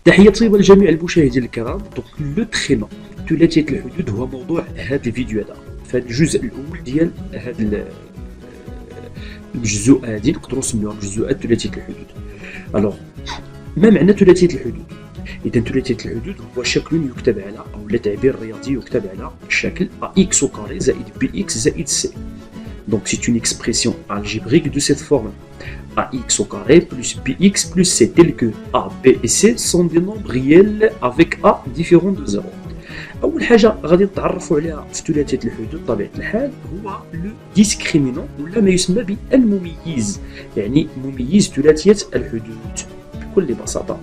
تحية طيبة لجميع المشاهدين الكرام. دونك لو تخيما ثلاثية الحدود هو موضوع هذا الفيديو هذا. في هذا الجزء الأول ديال هذا الجزء هذه نقدروا نسميوها جزءات ثلاثية الحدود. ألوغ ما معنى ثلاثية الحدود؟ إذا ثلاثية الحدود هو شكل يكتب على أو لا تعبير رياضي يكتب على الشكل ax au carré زائد bx زائد c. Donc c'est une expression algébrique de cette forme. ax au carré plus bx plus c, tel que a, b et c sont des nombres réels avec a différent de 0. أول حاجة غادي نتعرفوا عليها في ثلاثية الحدود بطبيعة الحال هو لو ديسكريمينون ولا ما يسمى بالمميز، يعني مميز ثلاثية الحدود بكل بساطة.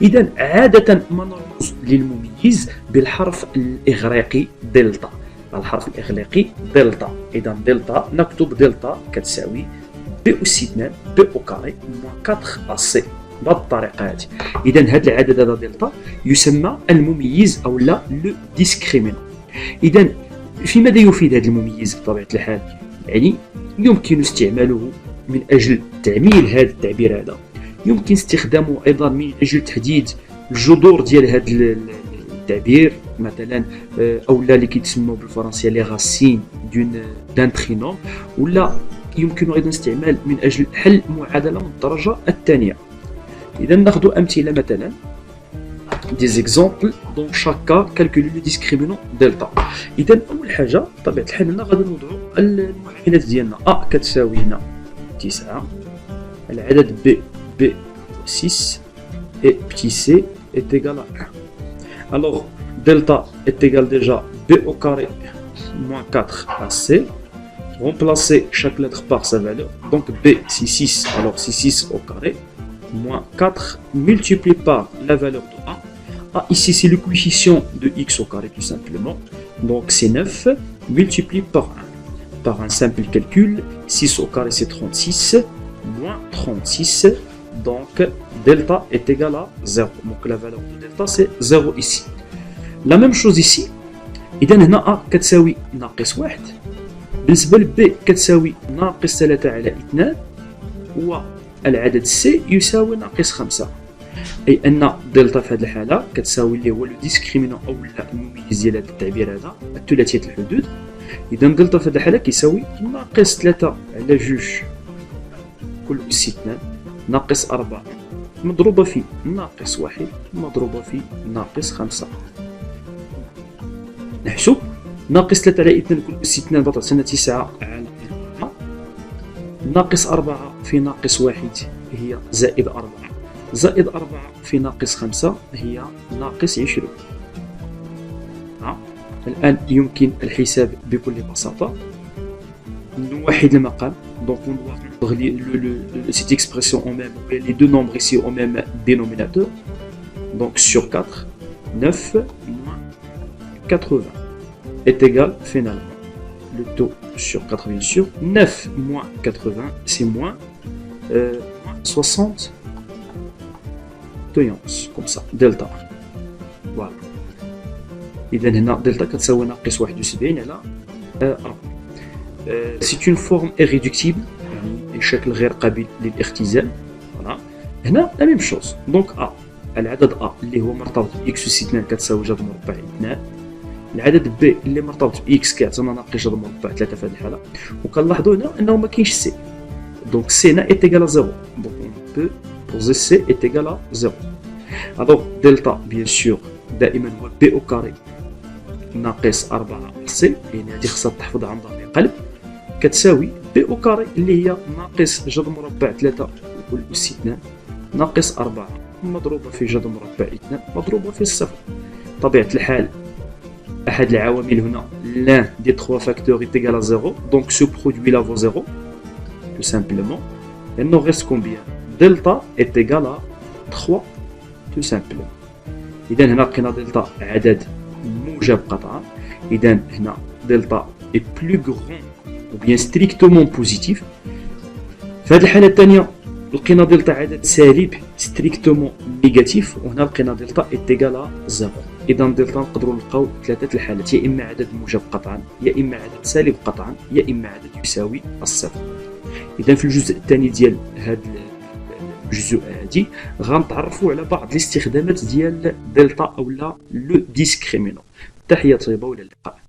إذا عادة ما نرمز للمميز بالحرف الإغريقي دلتا، الحرف الإغريقي دلتا. إذا دلتا نكتب دلتا كتساوي بي أس 2 بي أو كاري موان 4 أسي بهذه الطريقة هذه. إذا هذا العدد هذا دلتا يسمى المميز أو لا لو ديسكريمينون. إذا في ماذا يفيد هذا المميز بطبيعة الحال؟ يعني يمكن استعماله من أجل تعميل هذا التعبير هذا، يمكن استخدامه أيضا من أجل تحديد الجذور ديال هذا التعبير مثلا، أو لا اللي كيتسموا بالفرنسية لي غاسين دان برينوم، ولا يمكن أيضا استعمال من أجل حل معادلة من الدرجة الثانية. إذا ناخذ أمثلة مثلا des exemples dans chaque cas calculer le discriminant delta. إذا أول حاجة بطبيعة الحال هنا غادي نوضعوا المعينات ديالنا a كتساوي هنا 9، العدد b 6 et petit c est égal à 1. Alors delta est égal déjà b au carré moins 4 à c. Remplacer chaque lettre par sa valeur. Donc b c'est 6, alors c'est 6 au carré moins 4 multiplié par la valeur de a. A ici c'est le coefficient de x au carré tout simplement. Donc c'est 9 multiplié par 1. Par un simple calcul, 6 au carré c'est 36 moins 36. Donc delta est égal à 0. Donc la valeur de delta c'est 0 ici. La même chose ici. إذا هنا a كتساوي ناقص 1. بالنسبة ل b كتساوي ناقص 3 على 2 والعدد c يساوي ناقص 5. أي أن دلتا في هذه الحالة كتساوي اللي هو لو ديسكريمينون أو المميز ديال هذا التعبير هذا ثلاثية الحدود. إذا دلتا في هذه الحالة كيساوي ناقص 3 على 2 كل أس 2 ناقص 4 مضروبة في ناقص 1 مضروبة في ناقص 5. نحسب ناقص 3 على 2 كل أس 2 تعطينا 9 على 4 ناقص 4 في ناقص 1 هي زائد 4 زائد 4 في ناقص 5 هي ناقص 20. الآن يمكن الحساب بكل بساطة. نوحد المقام. Donc on doit rendre cette expression en même, les deux nombres ici au même dénominateur. Donc sur 4, 9 moins 80 est égal finalement. Le taux sur 4 bien sûr. 9 moins 80 c'est moins 60 comme ça, delta. Voilà. إذا هنا delta كتساوي ناقص 71 على 4. C'est une forme irréductible يعني شكل غير قابل للاختزال. voilà. هنا la même chose. donc a العدد a اللي هو مرتبط ب x أس 2 كتساوي جذر مربع 2. العدد b اللي مرتبط ب x كيعطينا ناقص جذر مربع 3 في هذه الحالة. وكنلاحظوا هنا أنه ما كاينش c. donc c est égal à 0. donc on peut poser c est égal à 0. alors delta bien sûr دائما هو b au carré ناقص 4 c يعني هذه خاصها تحفظ عن ظهر قلب كتساوي b au carré اللي هي ناقص جذر مربع 3 كل أس 2 ناقص 4 مضروبة في جذر مربع 2 مضروبة في الصفر. طبيعة الحال أحد العوامل هنا l'un des trois facteurs est égal à 0 donc ce produit là vaut 0 tout simplement. Il nous reste combien? Delta est égal à 3 tout simplement. إذا هنا لقينا دلتا عدد موجب قطعا. إذا هنا دلتا est plus grand ou bien strictement positif. في هذه الحالة الثانية لقينا دلتا عدد سالب strictement négatif وهنا لقينا دلتا est égal à 0. إذا دلتا نقدروا نلقاو ثلاثة الحالات يا إما عدد موجب قطعا يا إما عدد سالب قطعا يا إما عدد يساوي الصفر. إذا في الجزء الثاني ديال هذا جزء هادي غنتعرفوا على بعض الاستخدامات ديال دلتا اولا لو ديسكريمينون. تحية طيبة والى اللقاء.